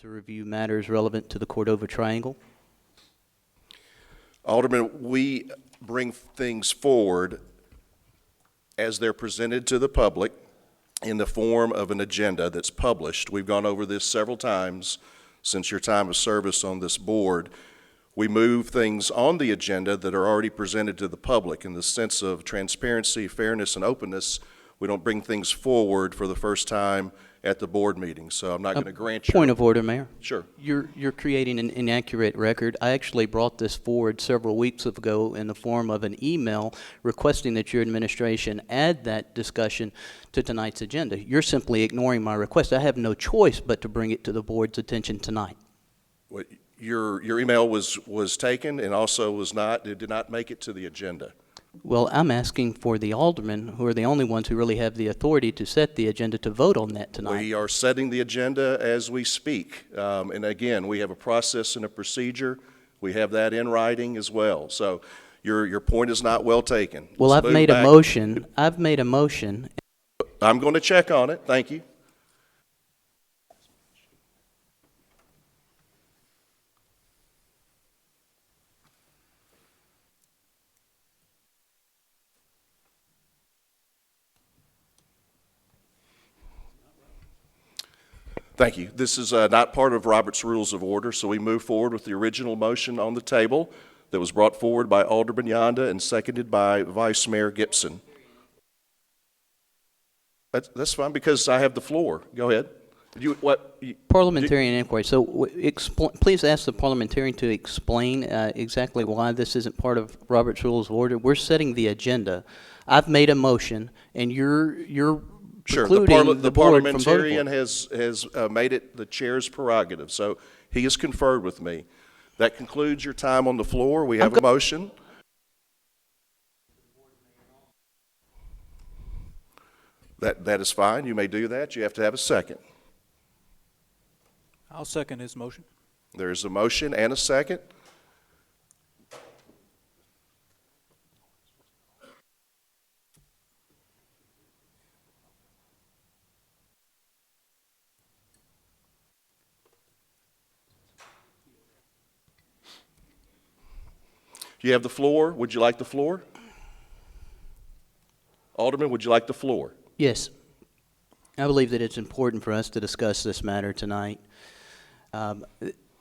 to review matters relevant to the Cordova Triangle. Alderman, we bring things forward as they're presented to the public in the form of an agenda that's published. We've gone over this several times since your time of service on this board. We move things on the agenda that are already presented to the public in the sense of transparency, fairness, and openness. We don't bring things forward for the first time at the board meeting, so I'm not going to grant you. Point of order, Mayor. Sure. You're creating an inaccurate record. I actually brought this forward several weeks ago in the form of an email requesting that your administration add that discussion to tonight's agenda. You're simply ignoring my request. I have no choice but to bring it to the board's attention tonight. Well, your email was taken and also it did not make it to the agenda. Well, I'm asking for the aldermen, who are the only ones who really have the authority to set the agenda, to vote on that tonight. We are setting the agenda as we speak. And again, we have a process and a procedure. We have that in writing as well. So your point is not well taken. Well, I've made a motion. I'm going to check on it. Thank you. Thank you. This is not part of Robert's Rules of Order, so we move forward with the original motion on the table that was brought forward by Alderman Yonda and seconded by Vice Mayor Gibson. That's fine because I have the floor. Go ahead. Parliamentarian inquiry. So please ask the parliamentarian to explain exactly why this isn't part of Robert's Rules of Order. We're setting the agenda. I've made a motion, and you're Sure, the parliamentarian has made it the chair's prerogative, so he has conferred with me. That concludes your time on the floor. We have a motion. That is fine. You may do that. You have to have a second. I'll second his motion. There's a motion and a second. You have the floor. Would you like the floor? Alderman, would you like the floor? Yes. I believe that it's important for us to discuss this matter tonight.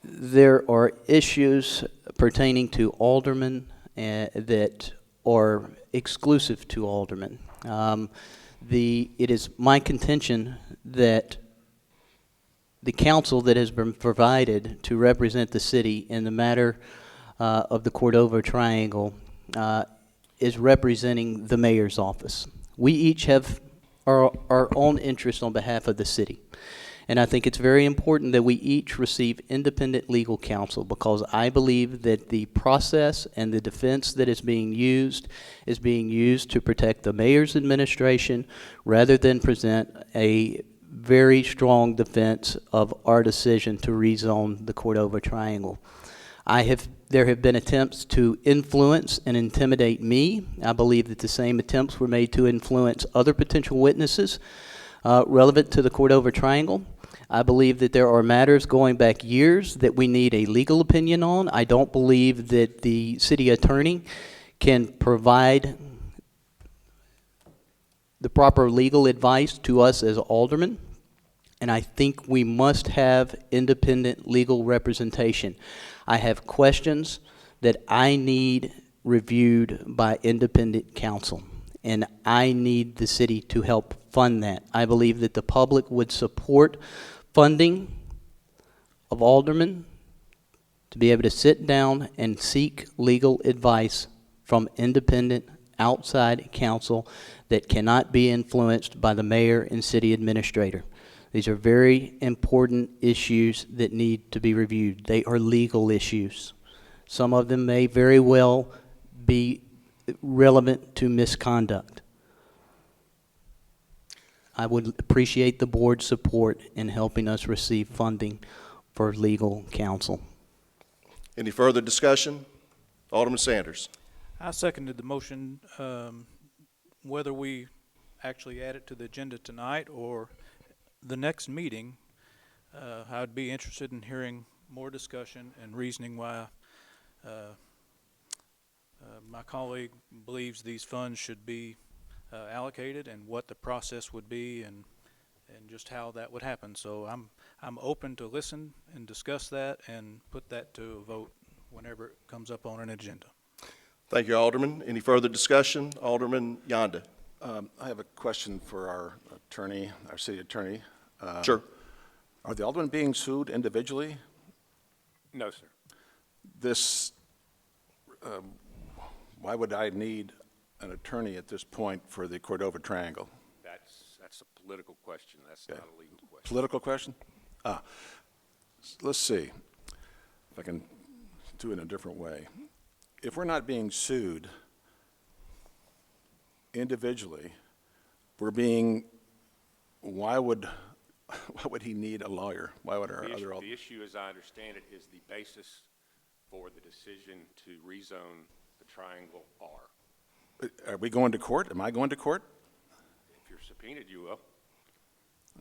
There are issues pertaining to aldermen that are exclusive to aldermen. It is my contention that the counsel that has been provided to represent the city in the matter of the Cordova Triangle is representing the mayor's office. We each have our own interests on behalf of the city. And I think it's very important that we each receive independent legal counsel, because I believe that the process and the defense that is being used to protect the mayor's administration rather than present a very strong defense of our decision to rezone the Cordova Triangle. There have been attempts to influence and intimidate me. I believe that the same attempts were made to influence other potential witnesses relevant to the Cordova Triangle. I believe that there are matters going back years that we need a legal opinion on. I don't believe that the city attorney can provide the proper legal advice to us as aldermen. And I think we must have independent legal representation. I have questions that I need reviewed by independent counsel, and I need the city to help fund that. I believe that the public would support funding of aldermen to be able to sit down and seek legal advice from independent outside counsel that cannot be influenced by the mayor and city administrator. These are very important issues that need to be reviewed. They are legal issues. Some of them may very well be relevant to misconduct. I would appreciate the board's support in helping us receive funding for legal counsel. Any further discussion? Alderman Sanders. I seconded the motion. Whether we actually add it to the agenda tonight or the next meeting, I'd be interested in hearing more discussion and reasoning why my colleague believes these funds should be allocated and what the process would be and just how that would happen. So I'm open to listen and discuss that and put that to a vote whenever it comes up on an agenda. Thank you, Alderman. Any further discussion? Alderman Yonda. I have a question for our attorney, our city attorney. Sure. Are the aldermen being sued individually? No, sir. This, why would I need an attorney at this point for the Cordova Triangle? That's a political question. That's Okay. not a legal question. Political question? Let's see if I can do it in a different way. If we're not being sued individually, why would he need a lawyer? Why would our other The issue, as I understand it, is the basis for the decision to rezone the Triangle R. Are we going to court? Am I going to court? If you're subpoenaed, you will.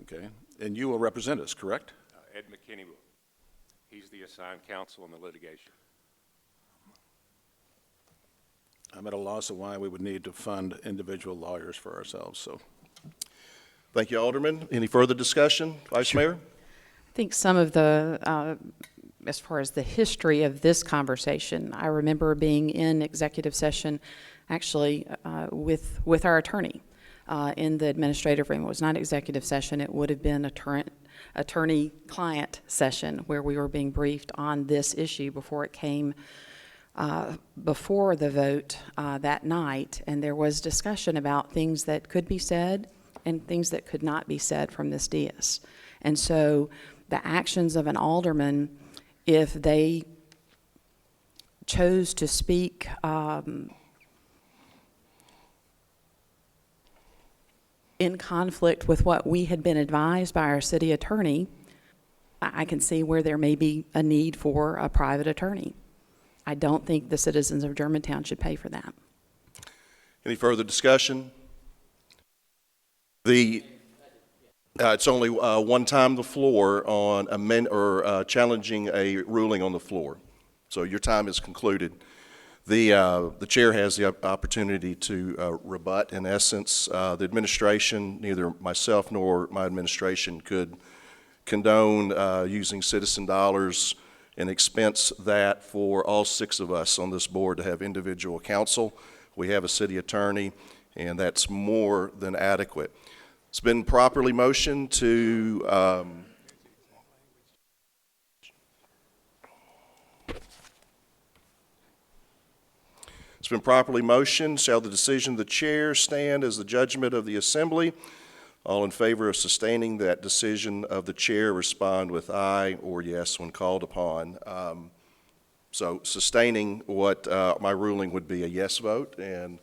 Okay. And you will represent us, correct? Ed McKinney will. He's the assigned counsel in the litigation. I'm at a loss of why we would need to fund individual lawyers for ourselves, so. Thank you, Alderman. Any further discussion? Vice Mayor? I think some of the, as far as the history of this conversation, I remember being in executive session actually with our attorney in the administrative room. It was not executive session. It would have been a attorney-client session where we were being briefed on this issue before it came before the vote that night, and there was discussion about things that could be said and things that could not be said from this dais. And so the actions of an alderman, if they chose to speak in conflict with what we had been advised by our city attorney, I can see where there may be a need for a private attorney. I don't think the citizens of Germantown should pay for that. Any further discussion? It's only one time the floor on challenging a ruling on the floor. So your time is concluded. The chair has the opportunity to rebut. In essence, the administration, neither myself nor my administration could condone using citizen dollars and expense that for all 6 of us on this board to have individual counsel. We have a city attorney, and that's more than adequate. It's been properly motioned to shall the decision of the chair stand as the judgment of the assembly? All in favor of sustaining that decision of the chair respond with aye or yes when called upon. So sustaining what my ruling would be a yes vote, and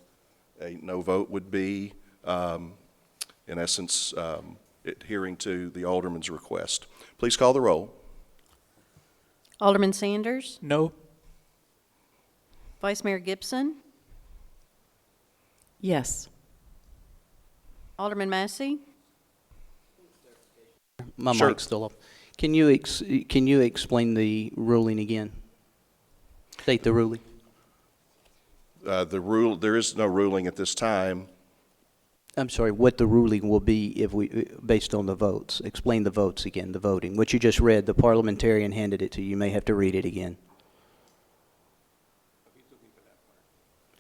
a no vote would be, in essence, adhering to the alderman's request. Please call the roll. Alderman Sanders, No? Vice Mayor Gibson, Yes. Alderman Massey, My Sure. mic's still up. Can you explain the ruling again? State the ruling. There is no ruling at this time. I'm sorry, what the ruling will be based on the votes. Explain the votes again, the voting. What you just read, the parliamentarian handed it to you. You may have to read it again.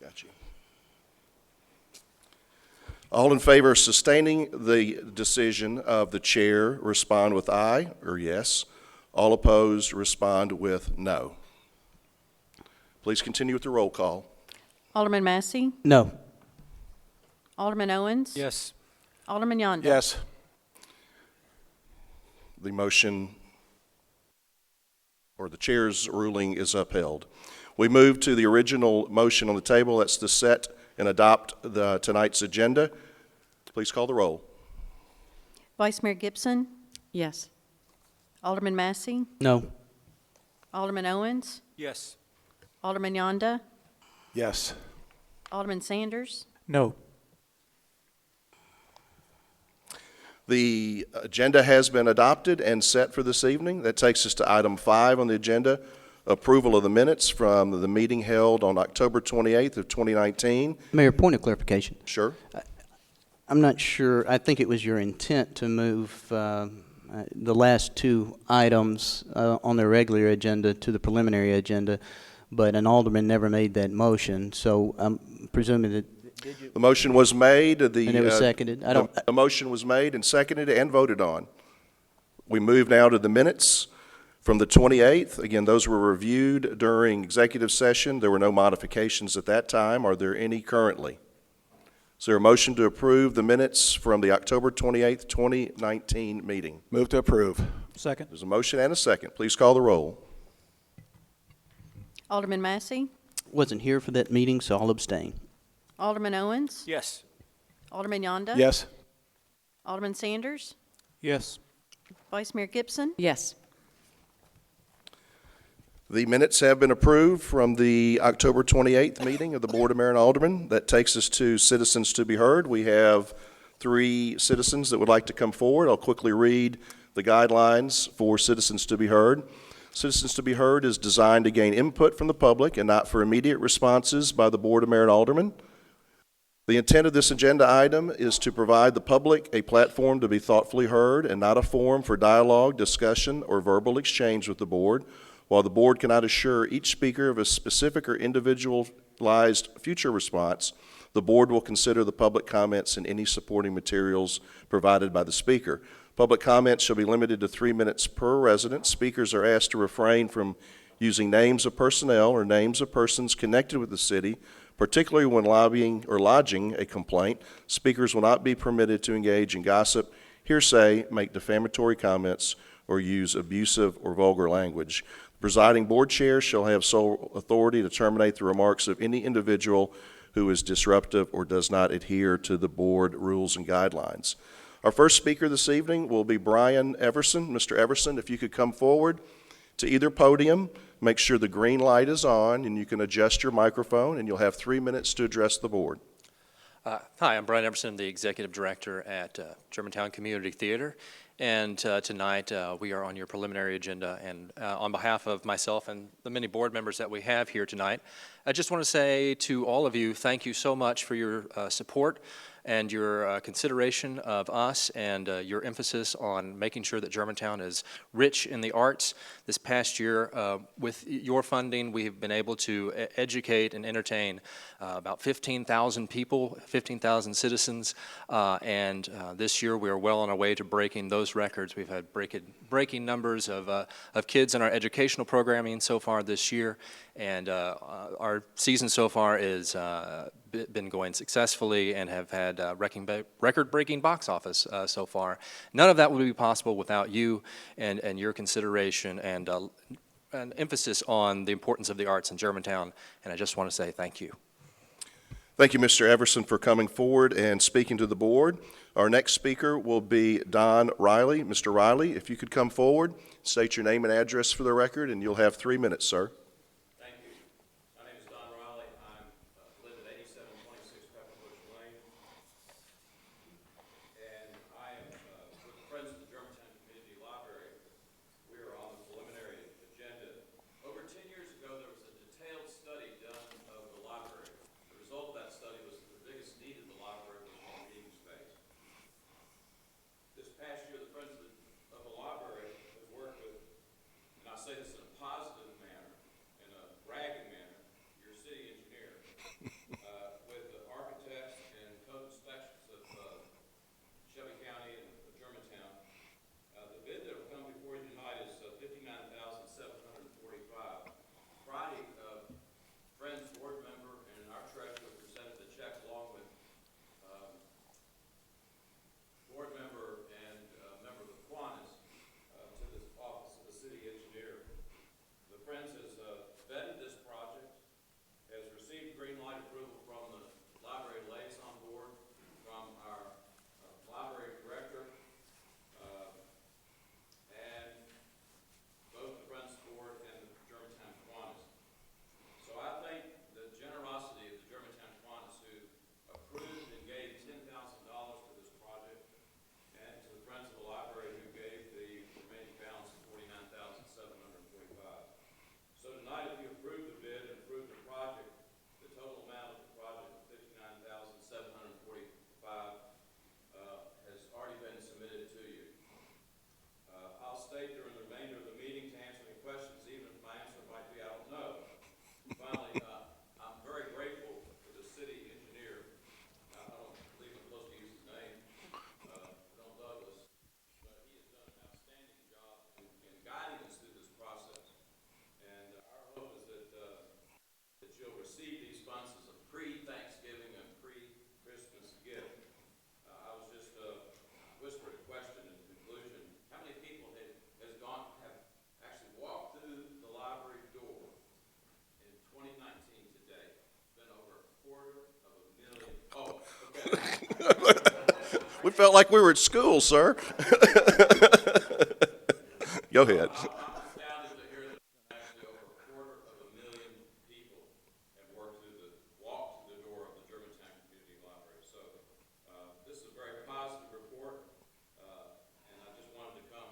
Got you. All in favor of sustaining the decision of the chair respond with aye or yes. All opposed respond with no. Please continue with the roll call. Alderman Massey, No. Alderman Owens, Yes. Alderman Yonda. Yes. The motion, or the chair's ruling, is upheld. We move to the original motion on the table. That's to set and adopt tonight's agenda. Please call the roll. Vice Mayor Gibson, Yes. Alderman Massey, No. Alderman Owens, Yes. Alderman Yonda, Yes. Alderman Sanders, No. The agenda has been adopted and set for this evening. That takes us to item 5 on the agenda, approval of the minutes from the meeting held on October 28th of 2019. Mayor, point of clarification. Sure. I'm not sure, I think it was your intent to move the last 2 items on the regular agenda to the preliminary agenda, but an alderman never made that motion, so I'm presuming that. The motion was made. And it was seconded? The motion was made and seconded and voted on. We move now to the minutes from the 28th. Again, those were reviewed during executive session. There were no modifications at that time. Are there any currently? Is there a motion to approve the minutes from the October 28th, 2019 meeting? Move to approve. Second. There's a motion and a second. Please call the roll. Alderman Massey, Wasn't here for that meeting, so I'll abstain. Alderman Owens, Yes. Alderman Yonda. Yes. Alderman Sanders, Yes. Vice Mayor Gibson, Yes. The minutes have been approved from the October 28th meeting of the Board of Mayor and Aldermen. That takes us to citizens to be heard. We have 3 citizens that would like to come forward. I'll quickly read the guidelines for citizens to be heard. Citizens to be heard is designed to gain input from the public and not for immediate responses by the Board of Mayor and Aldermen. The intent of this agenda item is to provide the public a platform to be thoughtfully heard and not a forum for dialogue, discussion, or verbal exchange with the board. While the board cannot assure each speaker of a specific or individualized future response, the board will consider the public comments and any supporting materials provided by the speaker. Public comments shall be limited to 3 minutes per resident. Speakers are asked to refrain from using names of personnel or names of persons connected with the city, particularly when lobbying or lodging a complaint. Speakers will not be permitted to engage in gossip, hearsay, make defamatory comments, or use abusive or vulgar language. The presiding board chair shall have sole authority to terminate the remarks of any individual who is disruptive or does not adhere to the board rules and guidelines. Our first speaker this evening will be Brian Everson. Mr. Everson, if you could come forward to either podium, make sure the green light is on, and you can adjust your microphone, and you'll have 3 minutes to address the board. Hi, I'm Brian Everson, the Executive Director at Germantown Community Theater, and tonight we are on your preliminary agenda, and on behalf of myself and the many board members that we have here tonight, I just want to say to all of you, thank you so much for your support and your consideration of us and your emphasis on making sure that Germantown is rich in the arts. This past year, with your funding, we've been able to educate and entertain about 15,000 people, 15,000 citizens, and this year we are well on our way to breaking those records. We've had breaking numbers of kids in our educational programming so far this year, and our season so far is been going successfully and have had record-breaking box office so far. None of that would be possible without you and your consideration and an emphasis on the importance of the arts in Germantown, and I just want to say thank you. Thank you, Mr. Everson, for coming forward and speaking to the board. Our next speaker will be Don Riley. Mr. Riley, if you could come forward, state your name and address for the record, and you'll have 3 minutes, sir. Thank you. My name is Don Riley. I live at 8726 Pepperbush Lane. And I am with the Friends of the Germantown Community Library. We are on the preliminary agenda. Over 10 years ago, there was a detailed study done of the library. The result of that study was that the biggest need of the library was more meeting space. This past year, the Friends of the Library has worked with, and I say this in a positive manner, felt like we were at school, sir. Go ahead. Astounded to hear that actually over 250,000 people have walked through the door of the Germantown Community Library. So this is a very positive report, and I just wanted to come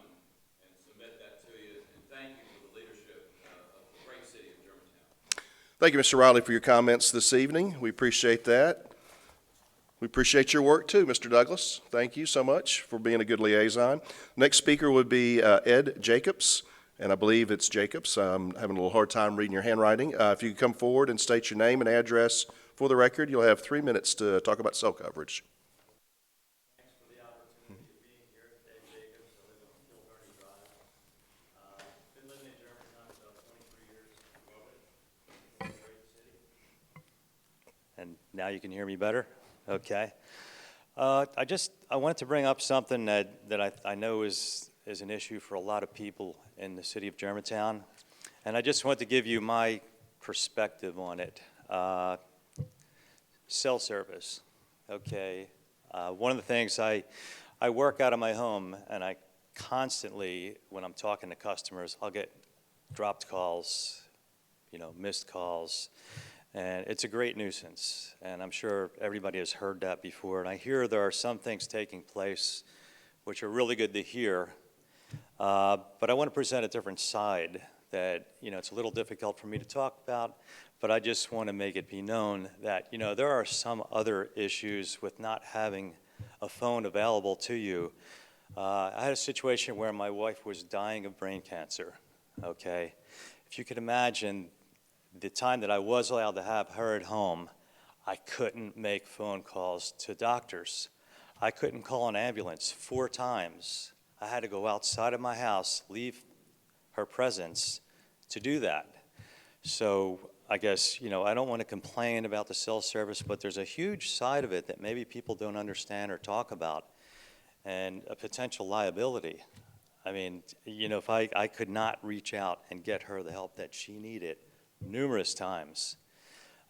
and submit that to you, and thank you for the leadership of the great city of Germantown. Thank you, Mr. Riley, for your comments this evening. We appreciate that. We appreciate your work too, Mr. Douglas. Thank you so much for being a good liaison. Next speaker would be Ed Jacobs, and I believe it's Jacobs. I'm having a little hard time reading your handwriting. If you could come forward and state your name and address for the record, you'll have 3 minutes to talk about cell coverage. Thanks for the opportunity of being here. Ed Jacobs, I live on Kilburn Drive. Been living in Germantown for about 23 years. Love it. It's a great city. And now you can hear me better? Okay. I wanted to bring up something that I know is an issue for a lot of people in the city of Germantown, and I just want to give you my perspective on it. Cell service. Okay. One of the things I work out of my home, and I constantly, when I'm talking to customers, I'll get dropped calls, missed calls. And it's a great nuisance, and I'm sure everybody has heard that before. And I hear there are some things taking place which are really good to hear, but I want to present a different side that, it's a little difficult for me to talk about, but I just want to make it be known that, there are some other issues with not having a phone available to you. I had a situation where my wife was dying of brain cancer, okay? If you could imagine, the time that I was allowed to have her at home, I couldn't make phone calls to doctors. I couldn't call an ambulance 4 times. I had to go outside of my house, leave her presence to do that. So I guess, I don't want to complain about the cell service, but there's a huge side of it that maybe people don't understand or talk about, and a potential liability. I mean, if I could not reach out and get her the help that she needed, numerous times.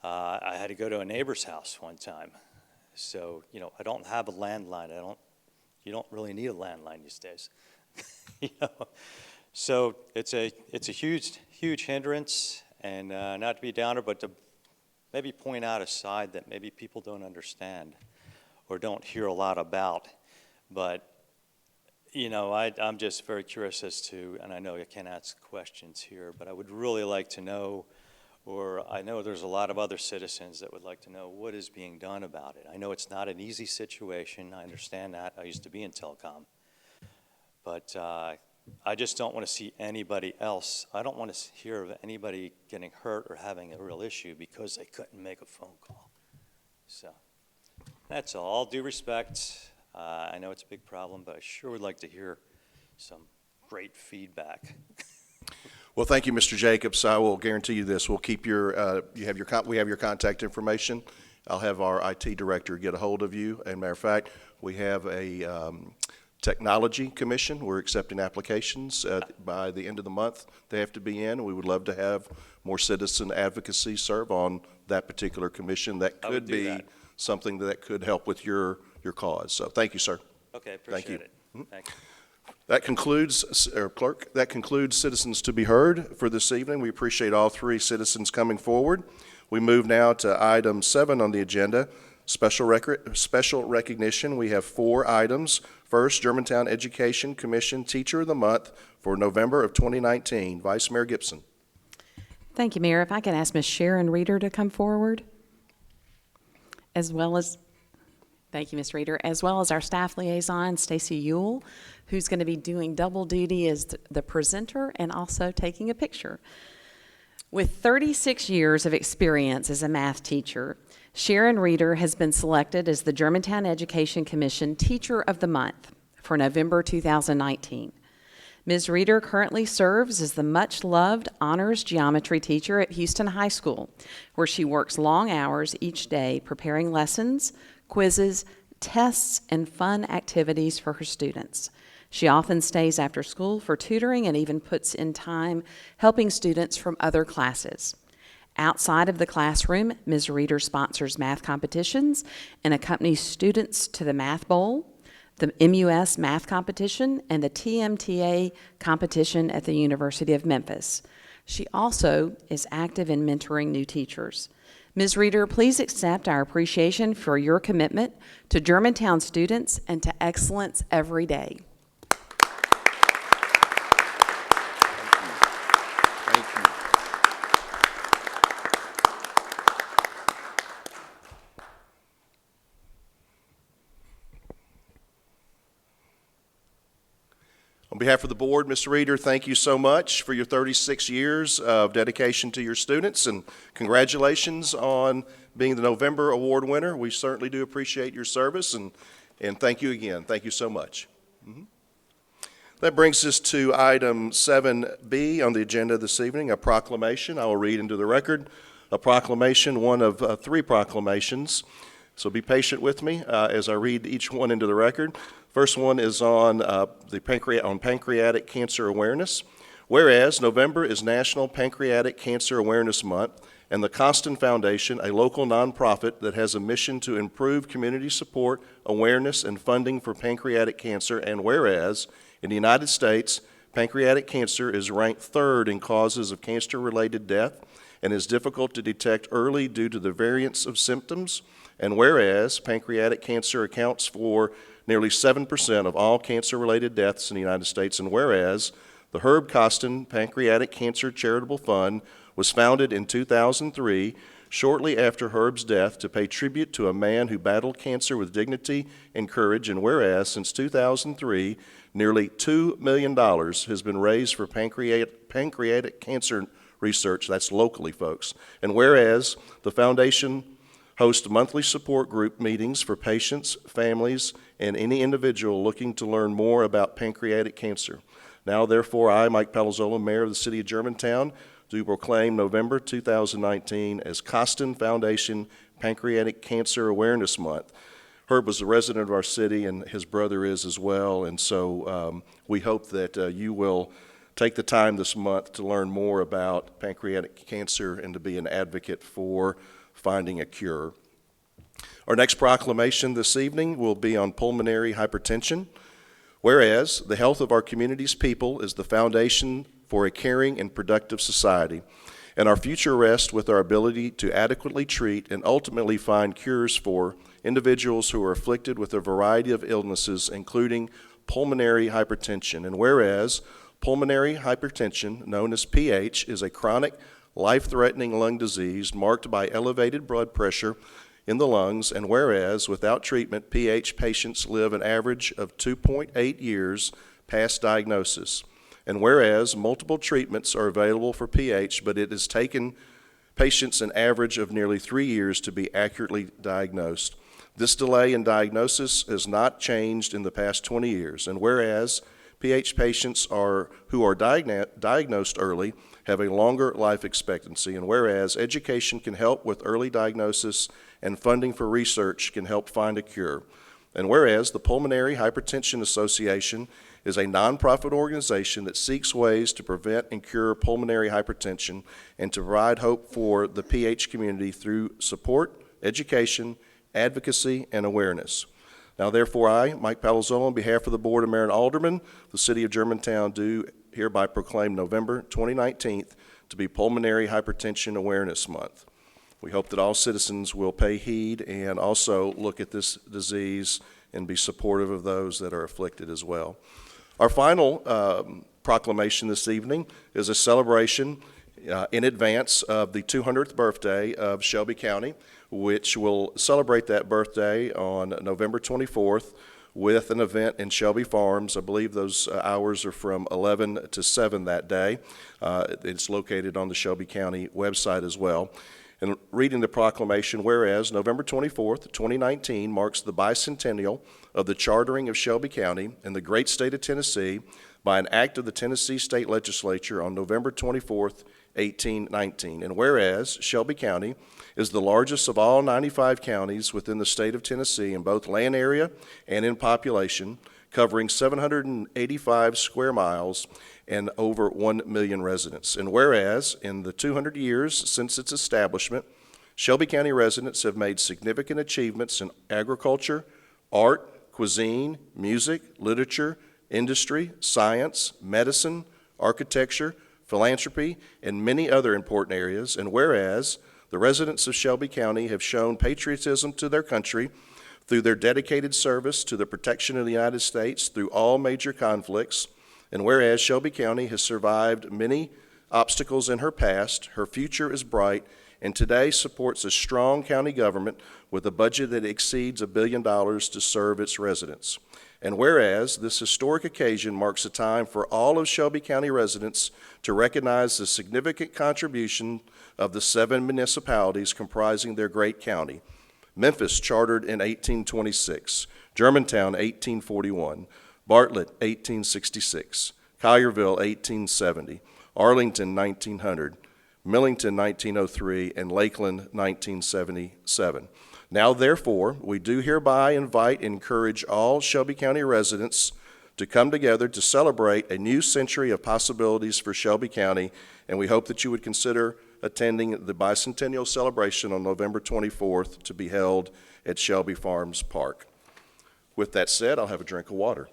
I had to go to a neighbor's house one time. So, I don't have a landline. You don't really need a landline these days. So it's a huge hindrance, and not to be a downer, but to maybe point out a side that maybe people don't understand or don't hear a lot about. But, I'm just very curious as to, and I know I can't ask questions here, but I would really like to know, or I know there's a lot of other citizens that would like to know what is being done about it. I know it's not an easy situation. I understand that. I used to be in telecom. But I just don't want to see anybody else. I don't want to hear of anybody getting hurt or having a real issue because they couldn't make a phone call. So that's all. All due respect. I know it's a big problem, but I sure would like to hear some great feedback. Well, thank you, Mr. Jacobs. I will guarantee you this. We'll keep your, we have your contact information. I'll have our IT director get a hold of you. And matter of fact, we have a technology commission. We're accepting applications. By the end of the month, they have to be in. We would love to have more citizen advocacy serve on that particular commission. That could be something that could help with your cause. So thank you, sir. Okay, appreciate it. Thank you. That concludes, Clerk, that concludes citizens to be heard for this evening. We appreciate all 3 citizens coming forward. We move now to item 7 on the agenda, special recognition. We have 4 items. First, Germantown Education Commission Teacher of the Month for November of 2019. Vice Mayor Gibson. Thank you, Mayor. If I could ask Ms. Sharon Reeder to come forward, as well as, thank you, Ms. Reeder, as well as our staff liaison, Stacy Ewell, who's going to be doing double duty as the presenter and also taking a picture. With 36 years of experience as a math teacher, Sharon Reeder has been selected as the Germantown Education Commission Teacher of the Month for November 2019. Ms. Reeder currently serves as the much-loved honors geometry teacher at Houston High School, where she works long hours each day preparing lessons, quizzes, tests, and fun activities for her students. She often stays after school for tutoring and even puts in time helping students from other classes. Outside of the classroom, Ms. Reeder sponsors math competitions and accompanies students to the Math Bowl, the MUS math competition, and the TMTA competition at the University of Memphis. She also is active in mentoring new teachers. Ms. Reeder, please accept our appreciation for your commitment to Germantown students and to excellence every day. Thank you. On behalf of the board, Ms. Reeder, thank you so much for your 36 years of dedication to your students, and congratulations on being the November award winner. We certainly do appreciate your service, and thank you again. Thank you so much. That brings us to item 7B on the agenda this evening, a proclamation. I will read into the record a proclamation, one of three proclamations. So be patient with me as I read each one into the record. First one is on pancreatic cancer awareness. Whereas November is National Pancreatic Cancer Awareness Month, and the Costin Foundation, a local nonprofit that has a mission to improve community support, awareness, and funding for pancreatic cancer, and whereas in the United States, pancreatic cancer is ranked third in causes of cancer-related death and is difficult to detect early due to the variance of symptoms, and whereas pancreatic cancer accounts for nearly 7% of all cancer-related deaths in the United States, and whereas the Herb Costin Pancreatic Cancer Charitable Fund was founded in 2003, shortly after Herb's death, to pay tribute to a man who battled cancer with dignity and courage, and whereas since 2003, nearly $2 million has been raised for pancreatic cancer research. That's locally, folks. And whereas the foundation hosts monthly support group meetings for patients, families, and any individual looking to learn more about pancreatic cancer. Now, therefore, I, Mike Palazzolo, Mayor of the City of Germantown, do proclaim November 2019 as Costin Foundation Pancreatic Cancer Awareness Month. Herb was a resident of our city, and his brother is as well, and so we hope that you will take the time this month to learn more about pancreatic cancer and to be an advocate for finding a cure. Our next proclamation this evening will be on pulmonary hypertension. Whereas the health of our community's people is the foundation for a caring and productive society, and our future rests with our ability to adequately treat and ultimately find cures for individuals who are afflicted with a variety of illnesses, including pulmonary hypertension. And whereas pulmonary hypertension, known as PH, is a chronic, life-threatening lung disease marked by elevated blood pressure in the lungs, and whereas without treatment, PH patients live an average of 2.8 years past diagnosis, and whereas multiple treatments are available for PH, but it has taken patients an average of nearly 3 years to be accurately diagnosed. This delay in diagnosis has not changed in the past 20 years, and whereas PH patients who are diagnosed early have a longer life expectancy, and whereas education can help with early diagnosis and funding for research can help find a cure, and whereas the Pulmonary Hypertension Association is a nonprofit organization that seeks ways to prevent and cure pulmonary hypertension and to provide hope for the PH community through support, education, advocacy, and awareness. Now, therefore, I, Mike Palazzolo, on behalf of the Board of Mayor and Aldermen, the City of Germantown, do hereby proclaim November 2019 to be Pulmonary Hypertension Awareness Month. We hope that all citizens will pay heed and also look at this disease and be supportive of those that are afflicted as well. Our final proclamation this evening is a celebration in advance of the 200th birthday of Shelby County, which will celebrate that birthday on November 24th with an event in Shelby Farms. I believe those hours are from 11 to 7 that day. It's located on the Shelby County website as well. And reading the proclamation, whereas November 24th, 2019 marks the bicentennial of the chartering of Shelby County in the great state of Tennessee by an act of the Tennessee State Legislature on November 24th, 1819. And whereas Shelby County is the largest of all 95 counties within the state of Tennessee in both land area and in population, covering 785 square miles and over 1 million residents. And whereas in the 200 years since its establishment, Shelby County residents have made significant achievements in agriculture, art, cuisine, music, literature, industry, science, medicine, architecture, philanthropy, and many other important areas. And whereas the residents of Shelby County have shown patriotism to their country through their dedicated service to the protection of the United States through all major conflicts, and whereas Shelby County has survived many obstacles in her past, her future is bright, and today supports a strong county government with a budget that exceeds $1 billion to serve its residents. And whereas this historic occasion marks a time for all of Shelby County residents to recognize the significant contribution of the 7 municipalities comprising their great county. Memphis, chartered in 1826, Germantown, 1841, Bartlett, 1866, Collierville, 1870, Arlington, 1900, Millington, 1903, and Lakeland, 1977. Now, therefore, we do hereby invite and encourage all Shelby County residents to come together to celebrate a new century of possibilities for Shelby County, and we hope that you would consider attending the bicentennial celebration on November 24th to be held at Shelby Farms Park. With that said, I'll have a drink of water.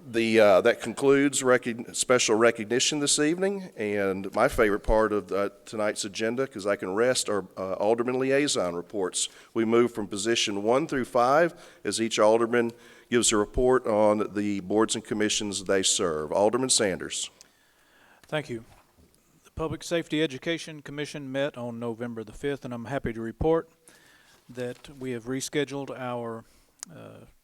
That concludes special recognition this evening, and my favorite part of tonight's agenda, because I can rest, are Alderman liaison reports. We move from position 1 through 5 as each alderman gives a report on the boards and commissions they serve. Alderman Sanders. Thank you. The Public Safety Education Commission met on November the 5th, and I'm happy to report that we have rescheduled our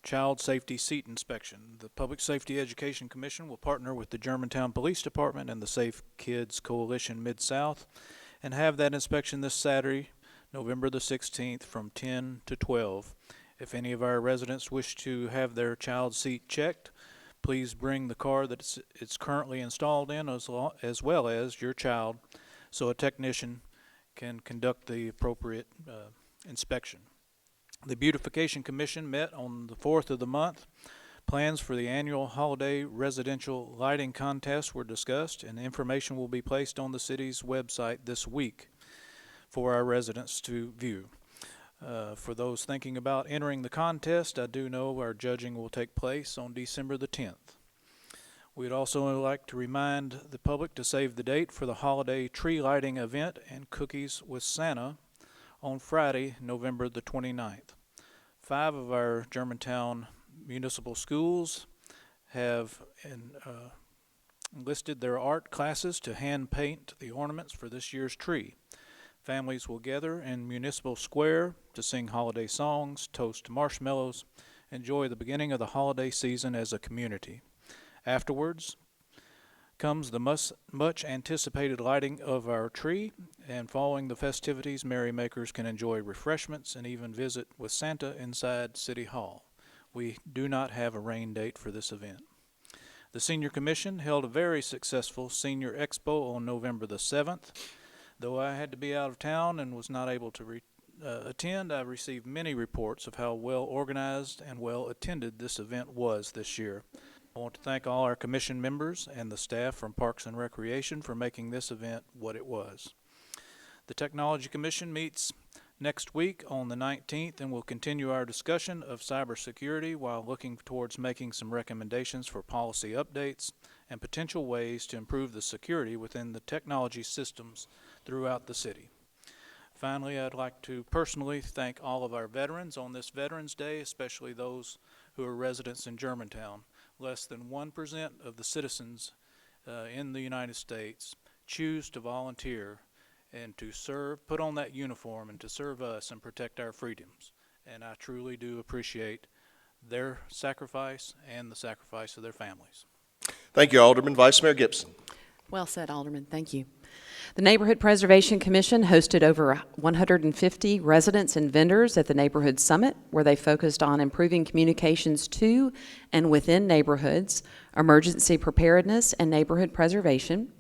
child safety seat inspection. The Public Safety Education Commission will partner with the Germantown Police Department and the Safe Kids Coalition Mid-South and have that inspection this Saturday, November the 16th from 10 to 12. If any of our residents wish to have their child seat checked, please bring the car that it's currently installed in as well as your child so a technician can conduct the appropriate inspection. The Beautification Commission met on the 4th of the month. Plans for the annual holiday residential lighting contest were discussed, and information will be placed on the city's website this week for our residents to view. For those thinking about entering the contest, I do know our judging will take place on December the 10th. We'd also like to remind the public to save the date for the holiday tree lighting event and cookies with Santa on Friday, November the 29th. 5 of our Germantown municipal schools have enlisted their art classes to hand paint the ornaments for this year's tree. Families will gather in Municipal Square to sing holiday songs, toast marshmallows, enjoy the beginning of the holiday season as a community. Afterwards comes the much anticipated lighting of our tree, and following the festivities, merrymakers can enjoy refreshments and even visit with Santa inside City Hall. We do not have a rain date for this event. The Senior Commission held a very successful Senior Expo on November the 7th. Though I had to be out of town and was not able to attend, I received many reports of how well organized and well attended this event was this year. I want to thank all our commission members and the staff from Parks and Recreation for making this event what it was. The Technology Commission meets next week on the 19th and will continue our discussion of cybersecurity while looking towards making some recommendations for policy updates and potential ways to improve the security within the technology systems throughout the city. Finally, I'd like to personally thank all of our veterans on this Veterans Day, especially those who are residents in Germantown. Less than 1% of the citizens in the United States choose to volunteer and to serve, put on that uniform and to serve us and protect our freedoms. And I truly do appreciate their sacrifice and the sacrifice of their families. Thank you, Alderman. Vice Mayor Gibson. Well said, Alderman. Thank you. The Neighborhood Preservation Commission hosted over 150 residents and vendors at the Neighborhood Summit, where they focused on improving communications to and within neighborhoods, emergency preparedness, and neighborhood preservation.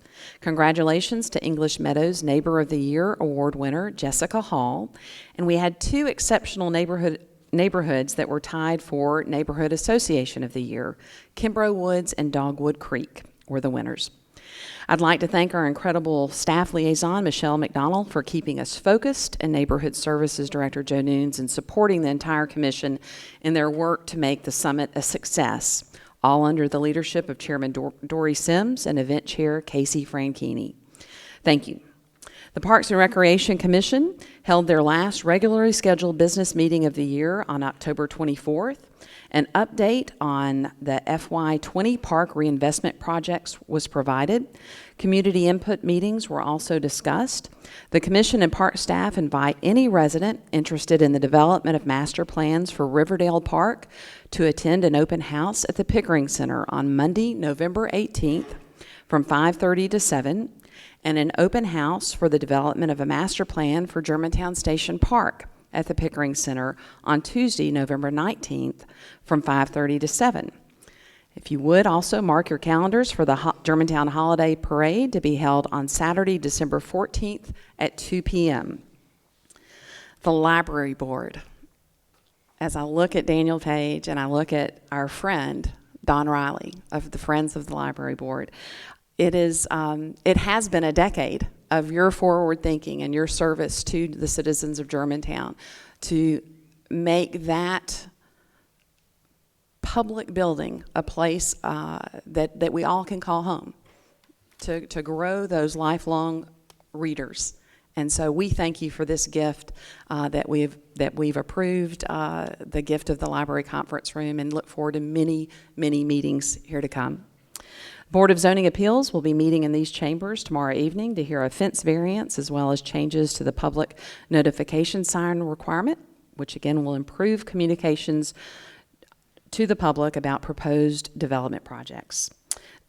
Congratulations to English Meadows Neighbor of the Year Award winner, Jessica Hall. And we had 2 exceptional neighborhoods that were tied for Neighborhood Association of the Year. Kimbrough Woods and Dogwood Creek were the winners. I'd like to thank our incredible staff liaison, Michelle McDonald, for keeping us focused, and Neighborhood Services Director Joe Nunes in supporting the entire commission in their work to make the summit a success, all under the leadership of Chairman Dory Sims and Event Chair Casey Franchini. Thank you. The Parks and Recreation Commission held their last regularly scheduled business meeting of the year on October 24th. An update on the FY20 park reinvestment projects was provided. Community input meetings were also discussed. The Commission and park staff invite any resident interested in the development of master plans for Riverdale Park to attend an open house at the Pickering Center on Monday, November 18th from 5:30 to 7, and an open house for the development of a master plan for Germantown Station Park at the Pickering Center on Tuesday, November 19th from 5:30 to 7. If you would, also mark your calendars for the Germantown Holiday Parade to be held on Saturday, December 14th at 2 p.m. The Library Board. As I look at Daniel Page and I look at our friend, Don Riley of the Friends of the Library Board, it has been a decade of your forward thinking and your service to the citizens of Germantown to make that public building a place that we all can call home, to grow those lifelong readers. And so we thank you for this gift that we've approved, the gift of the library conference room, and look forward to many, many meetings here to come. Board of Zoning Appeals will be meeting in these chambers tomorrow evening to hear a fence variance as well as changes to the public notification sign requirement, which again will improve communications to the public about proposed development projects.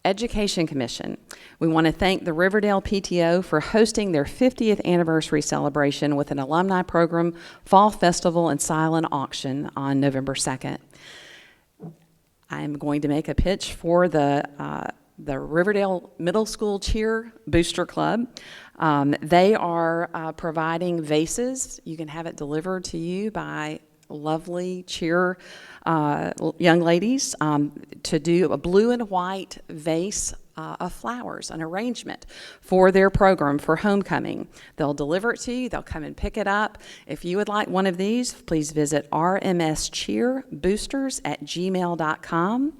Education Commission. We want to thank the Riverdale PTO for hosting their 50th anniversary celebration with an alumni program, fall festival, and silent auction on November 2nd. I'm going to make a pitch for the Riverdale Middle School Cheer Booster Club. They are providing vases. You can have it delivered to you by lovely cheer young ladies to do a blue and white vase of flowers, an arrangement for their program for homecoming. They'll deliver it to you. They'll come and pick it up. If you would like one of these, please visit rmscheerboosters@gmail.com.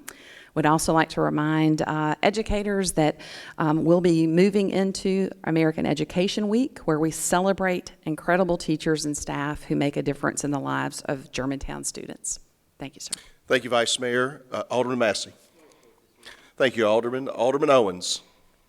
Would also like to remind educators that we'll be moving into American Education Week, where we celebrate incredible teachers and staff who make a difference in the lives of Germantown students. Thank you, sir. Thank you, Vice Mayor. Alderman Massey. Thank you, Alderman. Alderman Owens.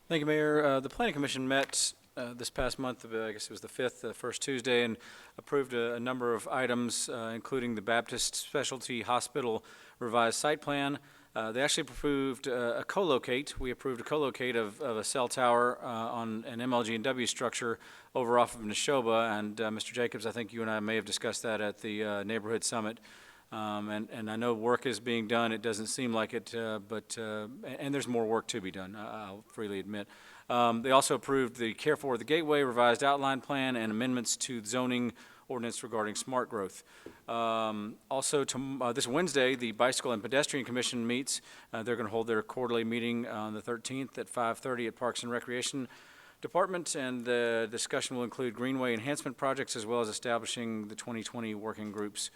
Thank you, Mayor. The Planning Commission met this past month, I guess it was the 5th, the first Tuesday, and approved a number of items, including the Baptist Specialty Hospital revised site plan. They actually approved a co-locate. We approved a co-locate of a cell tower on an MLG&W structure over off of Neshoba. And Mr. Jacobs, I think you and I may have discussed that at the Neighborhood Summit. And I know work is being done. It doesn't seem like it, and there's more work to be done, I'll freely admit. They also approved the Care for the Gateway revised outline plan and amendments to zoning ordinance regarding smart growth. Also, this Wednesday, the Bicycle and Pedestrian Commission meets. They're going to hold their quarterly meeting on the 13th at 5:30 at Parks and Recreation Department, and the discussion will include greenway enhancement projects as well as establishing the 2020 working groups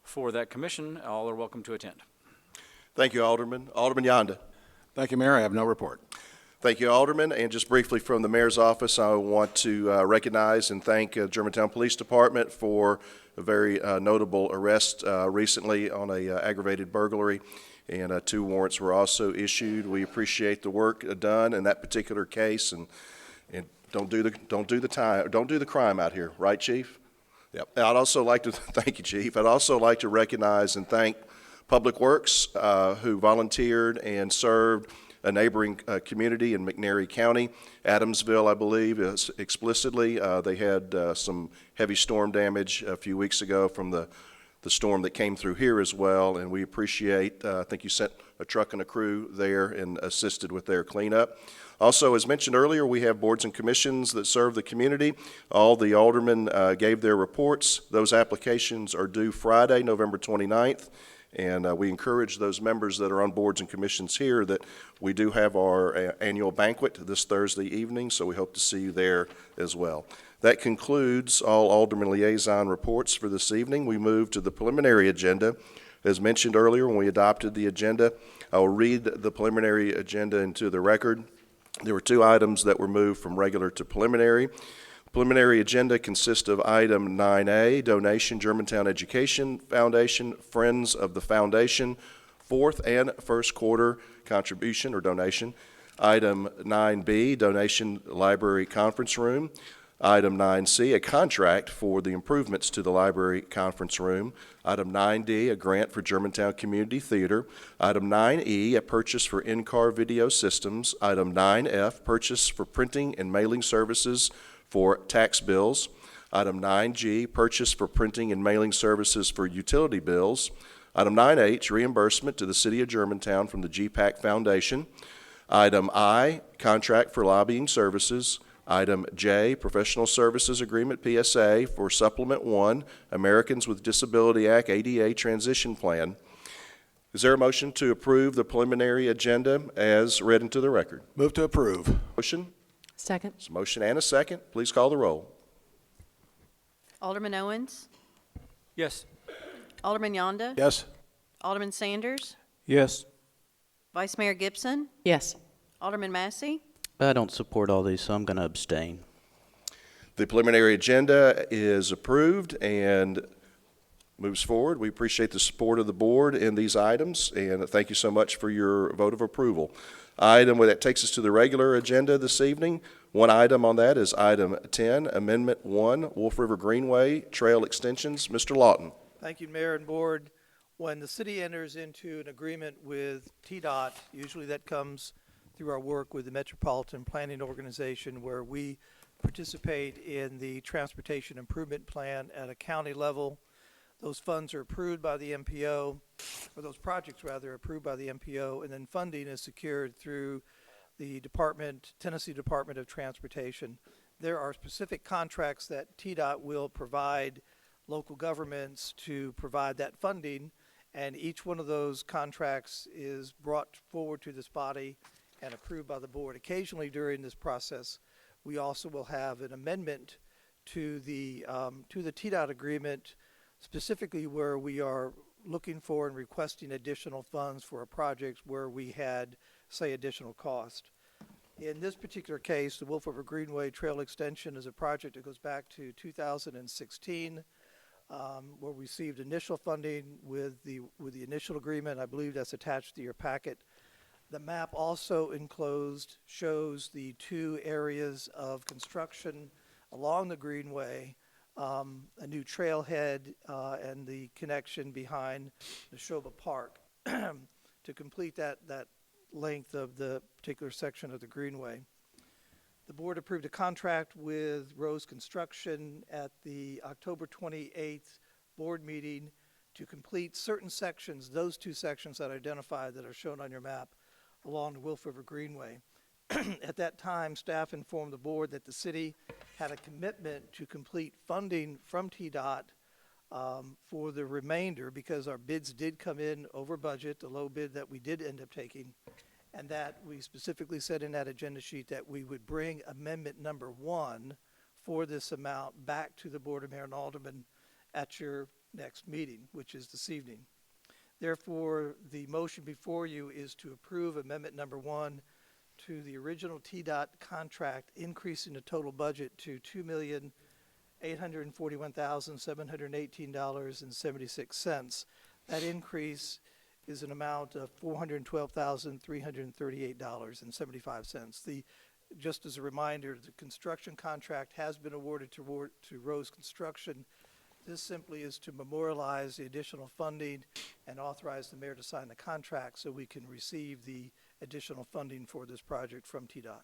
for that commission. All are welcome to attend. Thank you, Alderman. Alderman Yonda. Thank you, Mayor. I have no report. Thank you, Alderman. And just briefly from the Mayor's office, I want to recognize and thank Germantown Police Department for a very notable arrest recently on a aggravated burglary, and 2 warrants were also issued. We appreciate the work done in that particular case, and don't do the crime out here, right, Chief? Yep. I'd also like to thank you, Chief. I'd also like to recognize and thank Public Works who volunteered and served a neighboring community in McNairy County, Adamsville, I believe, explicitly. They had some heavy storm damage a few weeks ago from the storm that came through here as well, and we appreciate, I think you sent a truck and a crew there and assisted with their cleanup. Also, as mentioned earlier, we have boards and commissions that serve the community. All the aldermen gave their reports. Those applications are due Friday, November 29th And we encourage those members that are on boards and commissions here that we do have our annual banquet this Thursday evening, so we hope to see you there as well. That concludes all Alderman liaison reports for this evening. We move to the preliminary agenda. As mentioned earlier, when we adopted the agenda, I will read the preliminary agenda into the record. There were 2 items that were moved from regular to preliminary. The preliminary agenda consists of item 9A, donation, Germantown Education Foundation, Friends of the Foundation, 4th and 1st quarter contribution or donation. Item 9B, donation, library conference room. Item 9C, a contract for the improvements to the library conference room. Item 9D, a grant for Germantown Community Theater. Item 9E, a purchase for in-car video systems. Item 9F, purchase for printing and mailing services for tax bills. Item 9G, purchase for printing and mailing services for utility bills. Item 9H, reimbursement to the City of Germantown from the GPAC Foundation. Item I, contract for lobbying services. Item J, Professional Services Agreement PSA for Supplement 1, Americans with Disability Act ADA Transition Plan. Is there a motion to approve the preliminary agenda as read into the record? Move to approve. Motion? Second. There's a motion and a second. Please call the roll. Alderman Owens, Yes. Alderman Yonda, Yes. Alderman Sanders, Yes. Vice Mayor Gibson, Yes. Alderman Massey, I don't support all these, so I'm going to abstain. The preliminary agenda is approved and moves forward. We appreciate the support of the board in these items, and thank you so much for your vote of approval. Item that takes us to the regular agenda this evening. One item on that is item 10, Amendment 1, Wolf River Greenway Trail Extensions. Mr. Lawton. Thank you, Mayor and Board. When the city enters into an agreement with TDOT, usually that comes through our work with the Metropolitan Planning Organization, where we participate in the transportation improvement plan at a county level. Those funds are approved by the MPO, or those projects rather, approved by the MPO, and then funding is secured through the Tennessee Department of Transportation. There are specific contracts that TDOT will provide local governments to provide that funding, and each one of those contracts is brought forward to this body and approved by the board. Occasionally during this process, we also will have an amendment to the TDOT agreement, specifically where we are looking for and requesting additional funds for a project where we had, say, additional cost. In this particular case, the Wolf River Greenway Trail Extension is a project that goes back to 2016, where we received initial funding with the initial agreement. I believe that's attached to your packet. The map also enclosed shows the 2 areas of construction along the Greenway, a new trailhead and the connection behind the Neshoba Park to complete that length of the particular section of the Greenway. The board approved a contract with Rose Construction at the October 28th board meeting to complete certain sections, those 2 sections that I identified that are shown on your map, along the Wolf River Greenway. At that time, staff informed the board that the city had a commitment to complete funding from TDOT for the remainder, because our bids did come in over budget, the low bid that we did end up taking, and that we specifically said in that agenda sheet that we would bring amendment number 1 for this amount back to the Board of Mayor and Aldermen at your next meeting, which is this evening. Therefore, the motion before you is to approve amendment number 1 to the original TDOT contract, increasing the total budget to $2,841,718.76. That increase is an amount of $412,338.75. Just as a reminder, the construction contract has been awarded to Rose Construction. This simply is to memorialize the additional funding and authorize the mayor to sign the contract so we can receive the additional funding for this project from TDOT.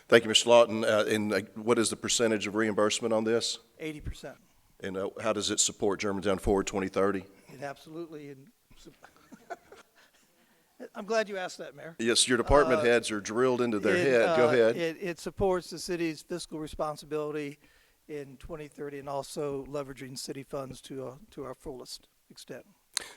Thank you, Mr. Lawton. And what is the percentage of reimbursement on this? 80%. And how does it support Germantown Forward 2030? It absolutely. I'm glad you asked that, Mayor. Yes, your department heads are drilled into their head. Go ahead. It supports the city's fiscal responsibility in 2030 and also leveraging city funds to our fullest extent.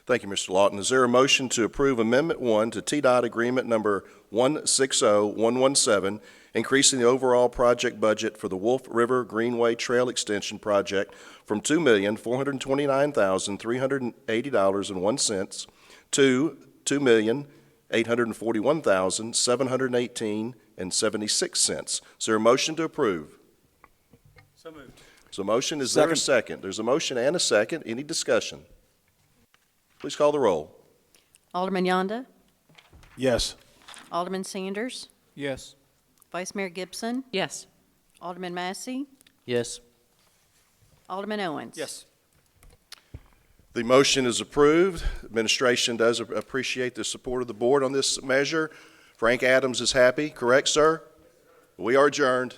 Thank you, Mr. Lawton. Is there a motion to approve Amendment 1 to TDOT Agreement Number 160117, increasing the overall project budget for the Wolf River Greenway Trail Extension Project from $2,429,380.01 to $2,841,718.76? Is there a motion to approve? So moved. So motion, is there a second? There's a motion and a second. Any discussion? Please call the roll. Alderman Yonda, Yes. Alderman Sanders, Yes. Vice Mayor Gibson, Yes. Alderman Massey, Yes. Alderman Owens. Yes. The motion is approved. Administration does appreciate the support of the board on this measure. Frank Adams is happy, correct, sir? We are adjourned.